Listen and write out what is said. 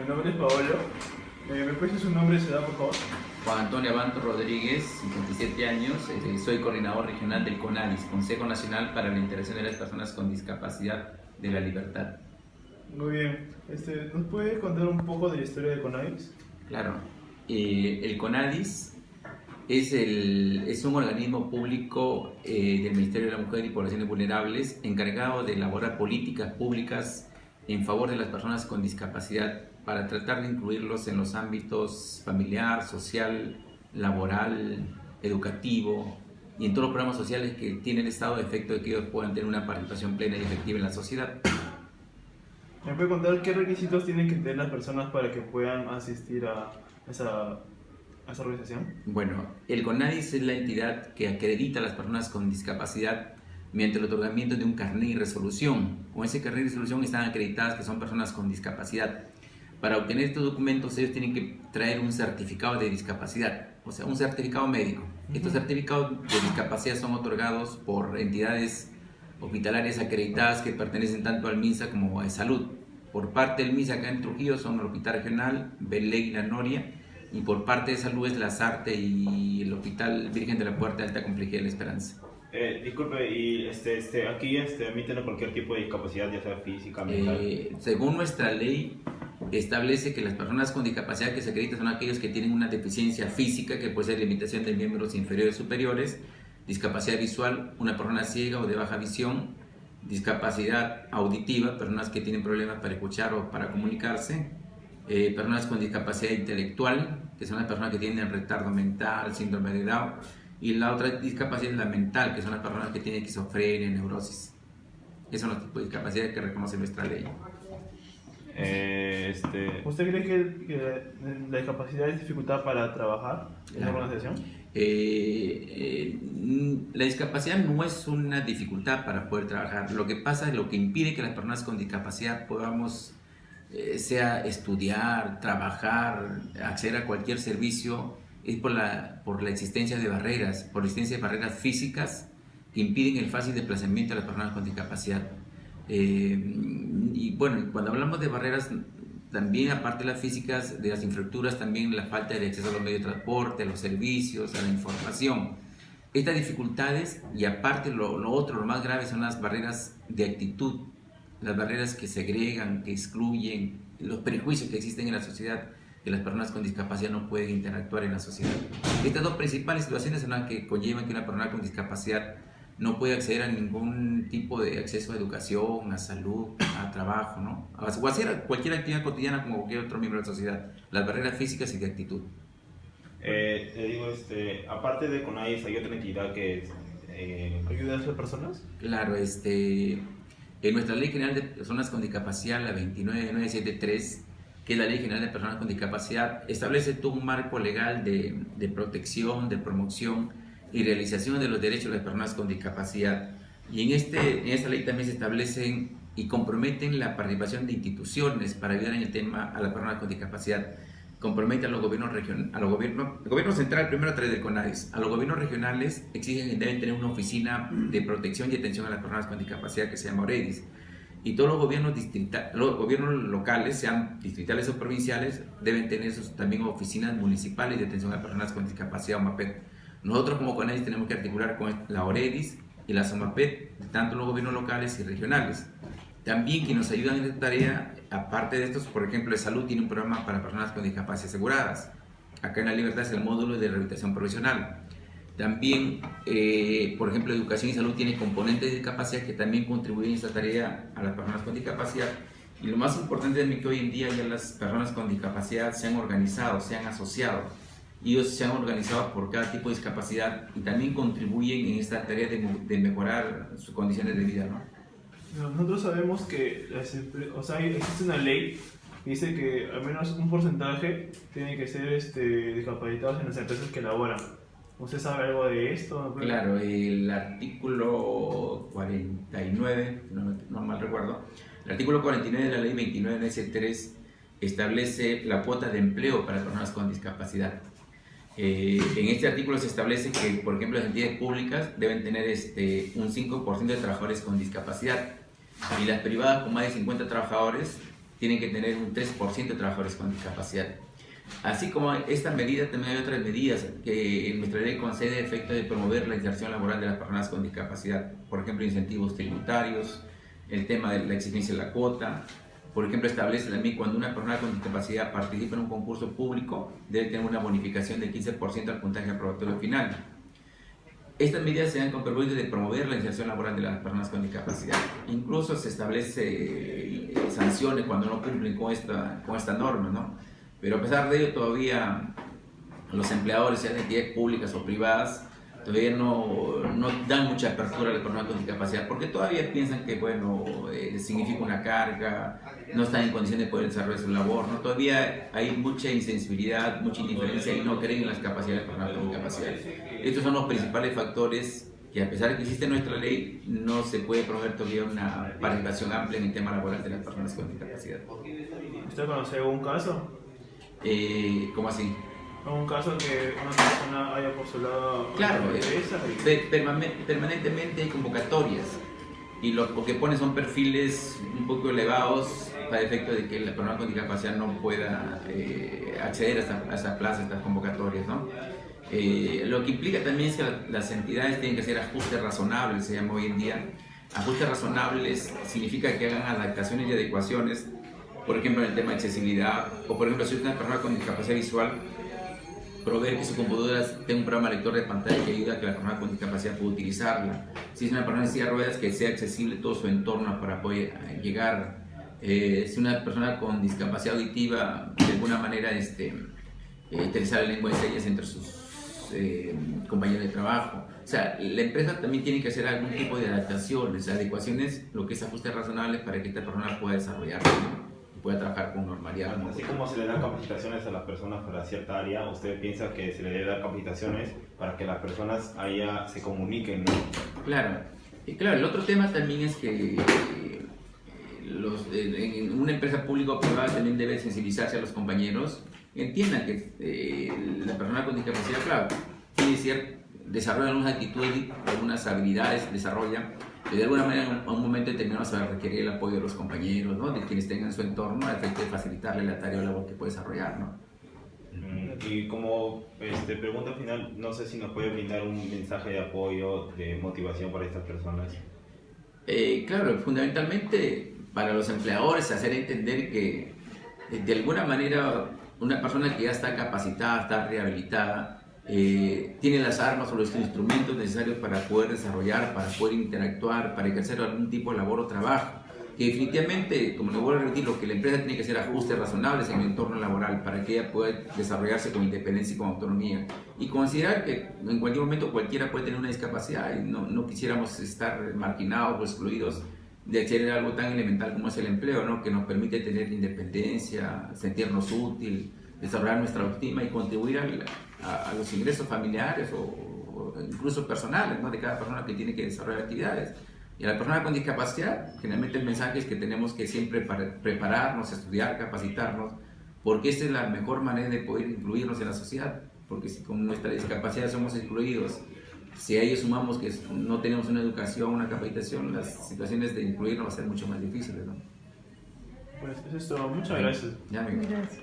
nombre es Paolo. ¿Me puedes su nombre y su edad, por favor? Juan Antonio Abanto Rodríguez, 57 años, soy coordinador regional del CONADIS, Consejo Nacional para la Integración de las Personas con Discapacidad de la Libertad. Muy bien. ¿Nos puede contar un poco de la historia de CONADIS? Claro, el CONADIS es un organismo público del Ministerio de la Mujer y Poblaciones Vulnerables encargado de elaborar políticas públicas en favor de las personas con discapacidad para tratar de incluirlos en los ámbitos familiar, social, laboral, educativo y en todos los programas sociales que tienen estado de efecto de que ellos puedan tener una participación plena y efectiva en la sociedad. ¿Me puede contar qué requisitos tienen que tener las personas para que puedan asistir a esa organización? Bueno, el CONADIS es la entidad que acredita a las personas con discapacidad mediante el otorgamiento de un carnet y resolución. Con ese carnet y resolución están acreditadas que son personas con discapacidad. Para obtener estos documentos ellos tienen que traer un certificado de discapacidad, o sea, un certificado médico. Estos certificados de discapacidad son otorgados por entidades hospitalarias acreditadas que pertenecen tanto al MINSA como a Salud. Por parte del MINSA acá en Trujillo son el Hospital Regional, Belén y La Noria, y por parte de Salud es la SARTE y el Hospital Virgen de la Puerta de Alta Complejidad de la Esperanza. Disculpe, y aquí admiten cualquier tipo de discapacidad, ya sea física, mental. Según nuestra ley, establece que las personas con discapacidad que se acreditan son aquellos que tienen una deficiencia física, que puede ser limitación de miembros inferiores o superiores, discapacidad visual, una persona ciega o de baja visión, discapacidad auditiva, personas que tienen problemas para escuchar o para comunicarse, personas con discapacidad intelectual, que son las personas que tienen retardo mental, síndrome de Down, y la otra discapacidad es la mental, que son las personas que tienen esquizofrenia, neurosis. Esos son los tipos de discapacidad que reconoce nuestra ley. ¿Usted cree que la discapacidad es dificultad para trabajar en la organización? La discapacidad no es una dificultad para poder trabajar. Lo que pasa es lo que impide que las personas con discapacidad podamos sea estudiar, trabajar, acceder a cualquier servicio, es por la existencia de barreras, por la existencia de barreras físicas que impiden el fácil desplazamiento de las personas con discapacidad. Y bueno, cuando hablamos de barreras, también aparte de las físicas, de las infraestructuras, también la falta de acceso a los medios de transporte, a los servicios, a la información. Estas dificultades, y aparte lo más grave, son las barreras de actitud, las barreras que segregan, que excluyen, los prejuicios que existen en la sociedad, que las personas con discapacidad no pueden interactuar en la sociedad. Estas dos principales situaciones son las que conllevan que una persona con discapacidad no puede acceder a ningún tipo de acceso a educación, a salud, a trabajo, ¿no? O hacer cualquier actividad cotidiana como cualquier otro miembro de la sociedad. Las barreras físicas y de actitud. Te digo, aparte de CONADIS, ¿hay otra entidad que ayuda a esas personas? Claro, en nuestra Ley General de Personas con Discapacidad, la 29973, que es la Ley General de Personas con Discapacidad, establece todo un marco legal de protección, de promoción y realización de los derechos de las personas con discapacidad. Y en esta ley también se establecen y comprometen la participación de instituciones para ayudar en el tema a las personas con discapacidad. Compromete a los gobiernos regionales, el gobierno central primero a través del CONADIS, a los gobiernos regionales exigen que deben tener una oficina de protección y atención a las personas con discapacidad que se llama OREDIS. Y todos los gobiernos locales, sean distritales o provinciales, deben tener también oficinas municipales de atención a personas con discapacidad o MAPET. Nosotros como CONADIS tenemos que articular con la OREDIS y la SOMAPET, tanto los gobiernos locales y regionales. También quienes nos ayudan en esta tarea, aparte de estos, por ejemplo, de salud tiene un programa para personas con discapacidad aseguradas. Acá en La Libertad es el módulo de rehabilitación profesional. También, por ejemplo, educación y salud tiene componentes de discapacidad que también contribuyen a esta tarea a las personas con discapacidad. Y lo más importante es que hoy en día ya las personas con discapacidad se han organizado, se han asociado. Ellos se han organizado por cada tipo de discapacidad y también contribuyen en esta tarea de mejorar sus condiciones de vida, ¿no? Nosotros sabemos que existe una ley que dice que al menos un porcentaje tiene que ser discapacitados en las empresas que elaboran. ¿Usted sabe algo de esto? Claro, el artículo 49, no mal recuerdo, el artículo 49 de la ley 29.3 establece la cuota de empleo para personas con discapacidad. En este artículo se establece que, por ejemplo, las entidades públicas deben tener un 5% de trabajadores con discapacidad y las privadas con más de 50 trabajadores tienen que tener un 3% de trabajadores con discapacidad. Así como esta medida, también hay otras medidas que en nuestra ley concede efecto de promover la inserción laboral de las personas con discapacidad. Por ejemplo, incentivos tributarios, el tema de la exigencia de la cuota. Por ejemplo, establece también cuando una persona con discapacidad participa en un concurso público, debe tener una bonificación del 15% al puntaje aprobatorio final. Estas medidas se dan con propósito de promover la inserción laboral de las personas con discapacidad. Incluso se establece sanciones cuando no cumplen con esta norma, ¿no? Pero a pesar de ello, todavía los empleadores, sean de entidades públicas o privadas, todavía no dan mucha apertura a las personas con discapacidad, porque todavía piensan que, bueno, significa una carga, no están en condiciones de poder desarrollar su labor, ¿no? Todavía hay mucha insensibilidad, mucha indiferencia y no creen en las capacidades de las personas con discapacidad. Estos son los principales factores que, a pesar de que existe nuestra ley, no se puede promover todavía una participación amplia en el tema laboral de las personas con discapacidad. ¿Usted conoce algún caso? ¿Cómo así? ¿Algún caso que una persona haya postulado Claro, a la empresa? permanentemente hay convocatorias y lo que pone son perfiles un poco elevados para efecto de que la persona con discapacidad no pueda acceder a esa plaza, a estas convocatorias, ¿no? Lo que implica también es que las entidades tienen que hacer ajustes razonables, se llama hoy en día. Ajustes razonables significa que hagan adaptaciones y adecuaciones, por ejemplo, en el tema de accesibilidad, o por ejemplo, si es una persona con discapacidad visual, proveer que su computadora tenga un programa lector de pantalla que ayude a que la persona con discapacidad pueda utilizarla. Si es una persona en silla de ruedas, que sea accesible todo su entorno para poder llegar. Si una persona con discapacidad auditiva, de alguna manera, utilizar la lengua de señas entre sus compañeros de trabajo. O sea, la empresa también tiene que hacer algún tipo de adaptaciones, adecuaciones, lo que es ajustes razonables para que esta persona pueda desarrollarse, ¿no? Pueda trabajar con normalidad. Así como se le dan capacitaciones a las personas para cierta área, ¿usted piensa que se le debe dar capacitaciones para que las personas allá se comuniquen, ¿no? Claro. Claro, el otro tema también es que en una empresa pública o privada también debe sensibilizarse a los compañeros, entiendan que la persona con discapacidad, claro, desarrolla algunas actitudes, algunas habilidades, desarrolla, de alguna manera en un momento determinado se va a requerir el apoyo de los compañeros, ¿no? De quienes tengan su entorno, a efecto de facilitarle la tarea o labor que puede desarrollar, ¿no? Y como pregunta final, no sé si nos puede brindar un mensaje de apoyo, de motivación para estas personas. Claro, fundamentalmente para los empleadores hacer entender que de alguna manera una persona que ya está capacitada, está rehabilitada, tiene las armas o los instrumentos necesarios para poder desarrollar, para poder interactuar, para ejercer algún tipo de labor o trabajo. Que definitivamente, como le vuelvo a repetir, lo que la empresa tiene que hacer ajustes razonables en el entorno laboral para que ella pueda desarrollarse con independencia y con autonomía. Y considerar que en cualquier momento cualquiera puede tener una discapacidad y no quisiéramos estar marginados o excluidos de acceder a algo tan elemental como es el empleo, ¿no? Que nos permite tener independencia, sentirnos útil, desarrollar nuestra autoestima y contribuir a los ingresos familiares o incluso personales, ¿no? De cada persona que tiene que desarrollar actividades. Y a la persona con discapacidad, generalmente el mensaje es que tenemos que siempre prepararnos, estudiar, capacitarnos, porque esta es la mejor manera de poder incluirnos en la sociedad, porque si con nuestra discapacidad somos excluidos, si a ello sumamos que no tenemos una educación, una capacitación, las situaciones de incluirnos van a ser mucho más difíciles, ¿no? Pues eso es todo. Muchas gracias. Ya, amigo. Gracias.